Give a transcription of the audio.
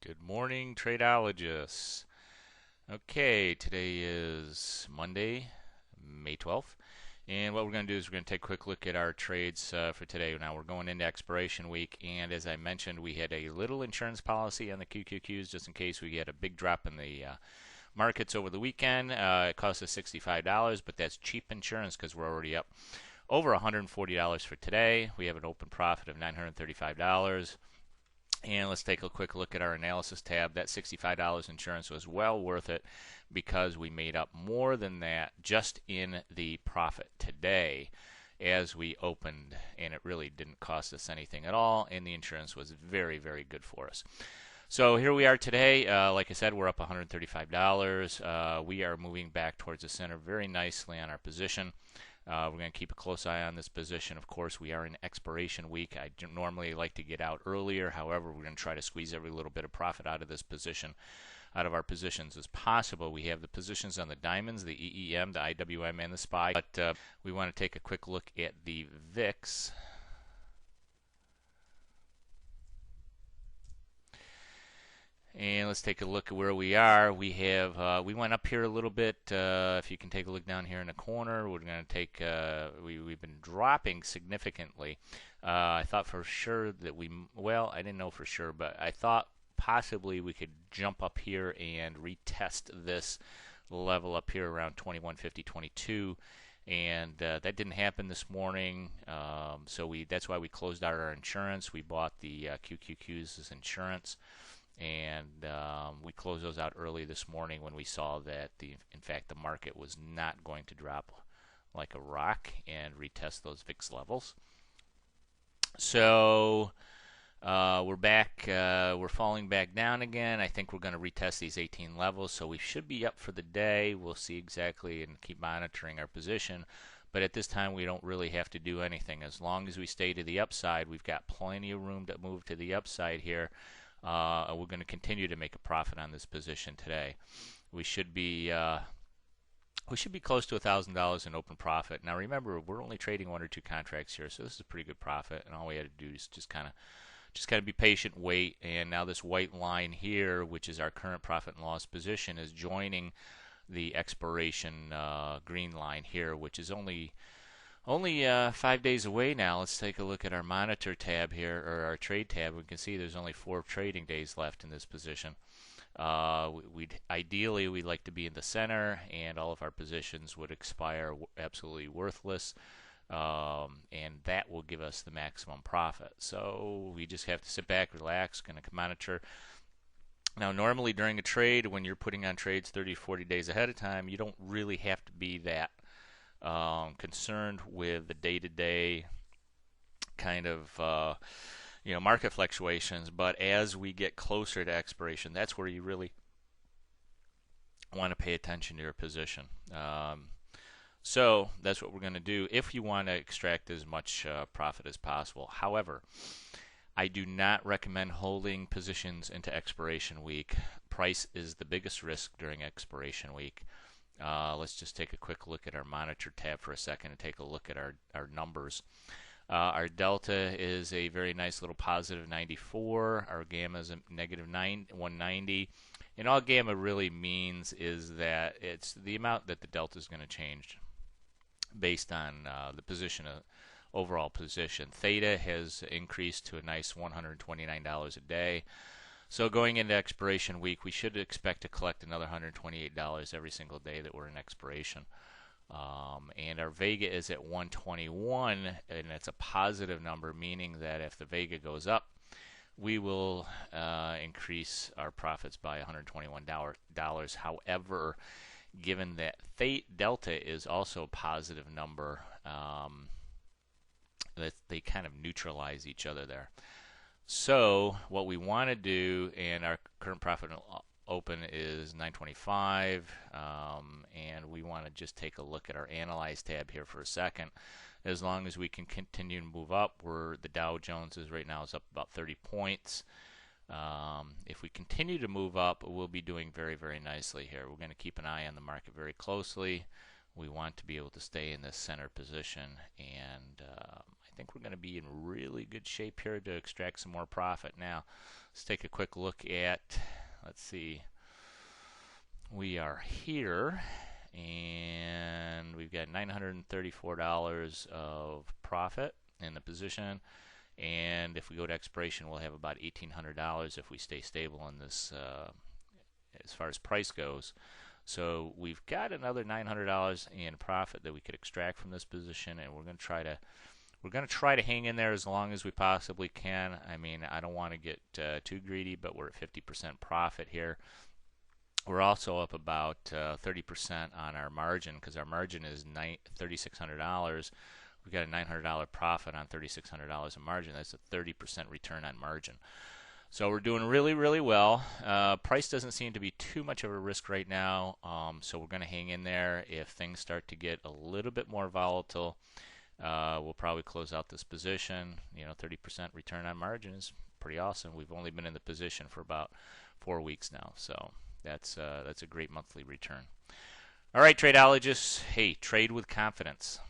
Good morning, tradeologists. Okay, today is Monday, May 12th. And what we're going to do is we're going to take a quick look at our trades for today. Now, we're going into expiration week, and as I mentioned, we had a little insurance policy on the QQQs just in case we get a big drop in the markets over the weekend. It cost us $65, but that's cheap insurance because we're already up over $140 for today. We have an open profit of $935. And let's take a quick look at our analysis tab. That $65 insurance was well worth it because we made up more than that just in the profit today as we opened, and it really didn't cost us anything at all, and the insurance was very, very good for us. So here we are today. Like I said, we're up $135. We are moving back towards the center very nicely on our position. We're going to keep a close eye on this position. Of course, we are in expiration week. I normally like to get out earlier. However, we're going to try to squeeze every little bit of profit out of this position, out of our positions as possible. We have the positions on the diamonds, the EEM, the IWM, and the SPY. But we want to take a quick look at the VIX. And let's take a look at where we are. We have we went up here a little bit. If you can take a look down here in the corner, we're going to take. We've been dropping significantly. I thought for sure that I didn't know for sure, but I thought possibly we could jump up here and retest this level up here around 21.50, 22. And that didn't happen this morning, so that's why we closed out our insurance. We bought the QQQs as insurance. And we closed those out early this morning when we saw that in fact the market was not going to drop like a rock and retest those VIX levels. So we're back. We're falling back down again. I think we're going to retest these 18 levels, so we should be up for the day. We'll see exactly and keep monitoring our position. But at this time, we don't really have to do anything. As long as we stay to the upside, we've got plenty of room to move to the upside here. We're going to continue to make a profit on this position today. We should be close to $1,000 in open profit. Now remember, we're only trading one or two contracts here, so this is a pretty good profit. And all we had to do is just kind of be patient, wait. And now this white line here, which is our current profit and loss position, is joining the expiration green line here, which is only 5 days away now. Let's take a look at our monitor tab here, or our trade tab. We can see there's only 4 trading days left in this position. Ideally, we'd like to be in the center, and all of our positions would expire absolutely worthless, and that will give us the maximum profit. So we just have to sit back, relax, going to monitor. Now, normally during a trade, when you're putting on trades 30, 40 days ahead of time, you don't really have to be that concerned with the day-to-day kind of market fluctuations, but as we get closer to expiration, that's where you really want to pay attention to your position. So that's what we're going to do if you want to extract as much profit as possible. However, I do not recommend holding positions into expiration week. Price is the biggest risk during expiration week. Let's just take a quick look at our monitor tab for a second and take a look at our numbers. Our delta is a very nice little positive 94. Our gamma is a negative 190. And all gamma really means is that it's the amount that the delta is going to change based on the position, overall position. Theta has increased to a nice $129 a day. So going into expiration week, we should expect to collect another $128 every single day that we're in expiration. And our Vega is at 121, and it's a positive number, meaning that if the Vega goes up, we will increase our profits by $121. However, given that delta is also a positive number, that they kind of neutralize each other there. So what we want to do, and our current profit open is 925, and we want to just take a look at our analyze tab here for a second. As long as we can continue to move up, the Dow Jones is right now is up about 30 points. If we continue to move up, we'll be doing very, very nicely here. We're going to keep an eye on the market very closely. We want to be able to stay in this center position, and I think we're going to be in really good shape here to extract some more profit. Now, let's take a quick look at, let's see, we are here, and we've got $934 of profit in the position. And if we go to expiration, we'll have about $1,800 if we stay stable in this as far as price goes. So we've got another $900 in profit that we could extract from this position, and we're going to try to hang in there as long as we possibly can. I mean, I don't want to get too greedy, but we're at 50% profit here. We're also up about 30% on our margin, because our margin is $3,600. We've got a $900 profit on $3,600 in margin. That's a 30% return on margin. So we're doing really, really well. Price doesn't seem to be too much of a risk right now, so we're going to hang in there. If things start to get a little bit more volatile, we'll probably close out this position. 30% return on margin is pretty awesome. We've only been in the position for about 4 weeks now, so that's a great monthly return. All right, tradeologists, hey, trade with confidence.